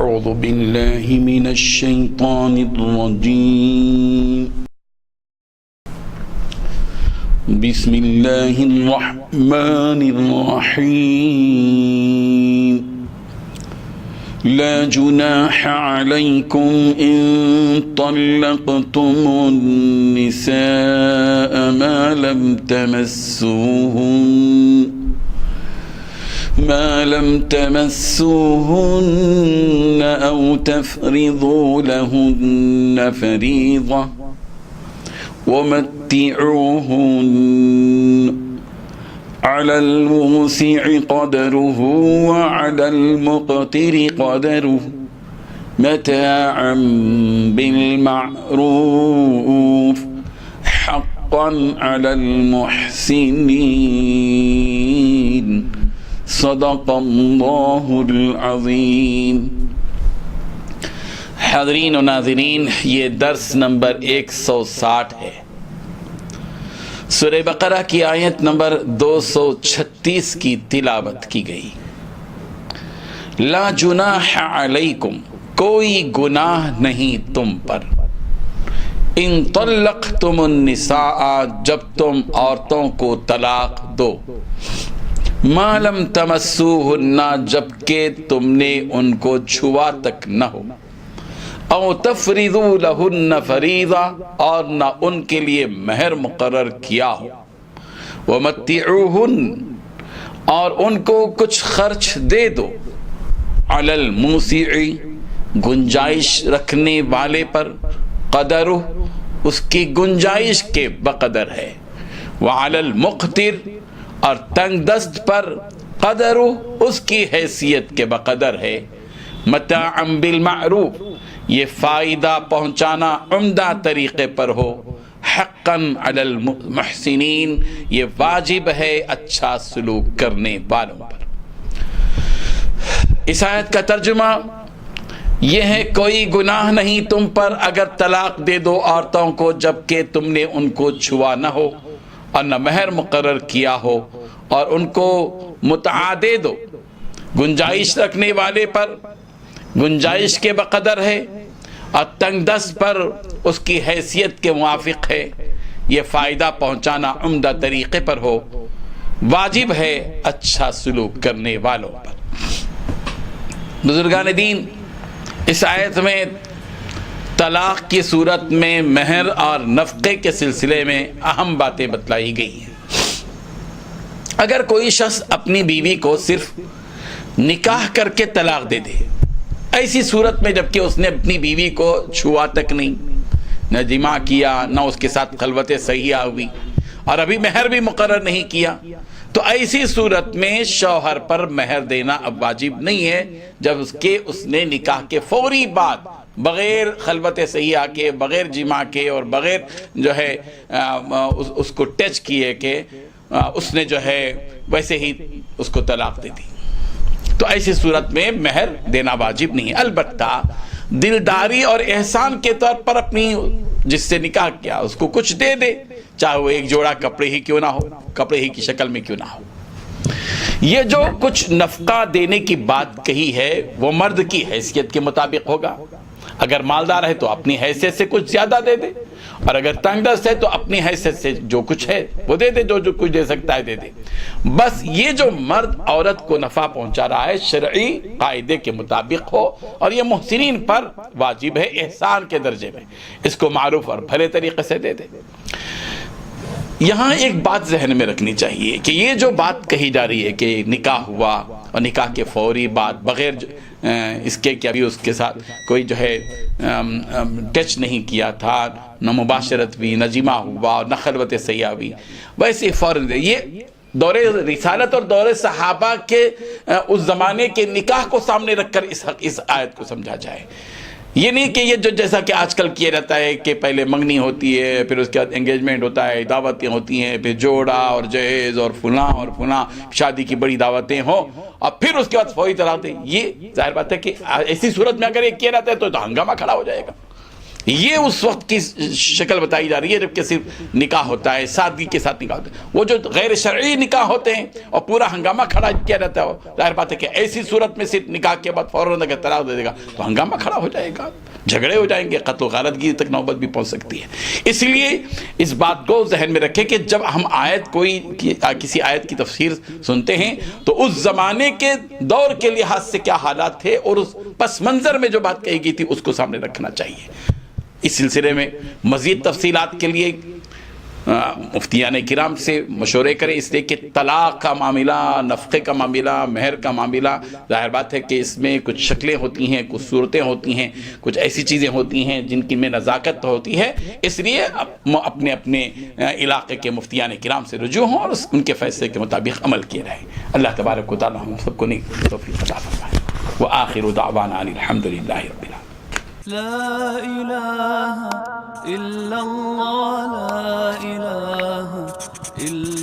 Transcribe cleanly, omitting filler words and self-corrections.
أعوذ بالله من الشيطان الرجيم بسم الله الرحمن الرحيم لا جناح عليكم إن طلقتم النساء ما لم تمسوهن أو تفرضوا لهن فريضة ومتعوهن على الموسع قدره وعلى المقتر قدره متاعا بالمعروف حقا على المحسنين صدق اللہ العظیم۔ حاضرین و ناظرین، یہ درس نمبر 160 ہے۔ سورہ بقرہ کی آیت نمبر 236 کی تلاوت کی گئی۔ لا جناح علیکم، کوئی گناہ نہیں تم پر، ان طلقتم النساء، جب تم عورتوں کو طلاق دو، ما لم تمسوہن، جبکہ تم نے ان کو چھوا تک نہ ہو، او تفرضوا لہن فریضہ، اور نہ ان کے لیے مہر مقرر کیا ہو، ومتعوہن، اور ان کو کچھ خرچ دے دو، علی الموسع، گنجائش رکھنے والے پر، قدرہ، اس کی گنجائش کے بقدر ہے، وعلی المقتر، اور تنگ دست پر، قدر اس کی حیثیت کے بقدر ہے، متاعا بالمعروف، یہ فائدہ پہنچانا عمدہ طریقے پر ہو، حقا علی المحسنین، یہ واجب ہے اچھا سلوک کرنے والوں پر۔ اس آیت کا ترجمہ یہ ہے، کوئی گناہ نہیں تم پر اگر طلاق دے دو عورتوں کو جبکہ تم نے ان کو چھوا نہ ہو اور نہ مہر مقرر کیا ہو، اور ان کو متاع دے دو، گنجائش رکھنے والے پر، گنجائش کے بقدر ہے، اور تنگ دست پر اس کی حیثیت کے موافق ہے، یہ فائدہ پہنچانا عمدہ طریقے پر ہو، واجب ہے اچھا سلوک کرنے والوں پر۔ بزرگان دین، اس آیت میں طلاق کی صورت میں مہر اور نفقے کے سلسلے میں اہم باتیں بتلائی گئی ہیں۔ اگر کوئی شخص اپنی بیوی کو صرف نکاح کر کے طلاق دے دے، ایسی صورت میں جبکہ اس نے اپنی بیوی کو چھوا تک نہیں، نہ جماع کیا، نہ اس کے ساتھ خلوت صحیحہ ہوئی، اور ابھی مہر بھی مقرر نہیں کیا، تو ایسی صورت میں شوہر پر مہر دینا اب واجب نہیں ہے، جب اس نے نکاح کے فوری بعد بغیر خلوت صحیحہ کے، بغیر جماع کے، اور بغیر جو ہے اس کو ٹچ کیے کہ اس نے جو ہے ویسے ہی اس کو طلاق دے دی، تو ایسی صورت میں مہر دینا واجب نہیں ہے۔ البتہ دلداری اور احسان کے طور پر اپنی جس سے نکاح کیا اس کو کچھ دے دے، چاہے وہ ایک جوڑا کپڑے ہی کیوں نہ ہو، کپڑے ہی کی شکل میں کیوں نہ ہو۔ یہ جو کچھ نفقہ دینے کی بات کہی ہے وہ مرد کی حیثیت کے مطابق ہوگا، اگر مالدار ہے تو اپنی حیثیت سے کچھ زیادہ دے دے، اور اگر تنگ دست ہے تو اپنی حیثیت سے جو کچھ ہے وہ دے دے، جو کچھ دے سکتا ہے دے دے۔ بس یہ جو مرد عورت کو نفع پہنچا رہا ہے شرعی قاعدے کے مطابق ہو، اور یہ محسنین پر واجب ہے احسان کے درجے میں، اس کو معروف اور بھلے طریقے سے دے دے۔ یہاں ایک بات ذہن میں رکھنی چاہیے کہ یہ جو بات کہی جا رہی ہے کہ نکاح ہوا اور نکاح کے فوری بعد بغیر اس کے کہ ابھی اس کے ساتھ کوئی جو ہے ٹچ نہیں کیا تھا، نہ مباشرت بھی، نہ جماع ہوا اور نہ خلوت صحیحہ ہوئی، ویسے فوراً یہ دور رسالت اور دور صحابہ کے اس زمانے کے نکاح کو سامنے رکھ کر اس آیت کو سمجھا جائے۔ یہ نہیں کہ یہ جو جیسا کہ آج کل کیا جاتا ہے کہ پہلے منگنی ہوتی ہے، پھر اس کے بعد انگیجمنٹ ہوتا ہے، دعوتیں ہوتی ہیں، پھر جوڑا اور جہیز اور فلاں شادی کی بڑی دعوتیں ہوں، اور پھر اس کے بعد فوری طلاق دیں۔ یہ ظاہر بات ہے کہ ایسی صورت میں اگر یہ کیا جاتا ہے تو ہنگامہ کھڑا ہو جائے گا، یہ اس وقت کی شکل بتائی جا رہی ہے جب کہ صرف نکاح ہوتا ہے، سادگی کے ساتھ نکاح ہوتا ہے۔ وہ جو غیر شرعی نکاح ہوتے ہیں اور پورا ہنگامہ کھڑا کیا جاتا ہے، ظاہر بات ہے کہ ایسی صورت میں صرف نکاح کے بعد فوراً اگر طلاق دے دے گا تو ہنگامہ کھڑا ہو جائے گا، جھگڑے ہو جائیں گے، قتل و غارت گیری تک نوبت بھی پہنچ سکتی ہے۔ اس لیے اس بات کو ذہن میں رکھیں کہ جب ہم کسی آیت کی تفسیر سنتے ہیں تو اس زمانے کے دور کے لحاظ سے کیا حالات تھے اور اس پس منظر میں جو بات کہی گئی تھی اس کو سامنے رکھنا چاہیے۔ اس سلسلے میں مزید تفصیلات کے لیے مفتیان کرام سے مشورے کریں، اس لیے کہ طلاق کا معاملہ، نفقے کا معاملہ، مہر کا معاملہ، ظاہر بات ہے کہ اس میں کچھ شکلیں ہوتی ہیں، کچھ صورتیں ہوتی ہیں، کچھ ایسی چیزیں ہوتی ہیں جن کی میں نزاکت ہوتی ہے، اس لیے اپنے اپنے علاقے کے مفتیان کرام سے رجوع ہوں اور ان کے فیصلے کے مطابق عمل کیے رہیں۔ اللہ تبارک و تعالی ہم سب کو نیک توفیق عطا فرمائے۔ وآخر دعوانا الحمدللہ رب العالمین۔ لا إله إلا الله، لا إله إلا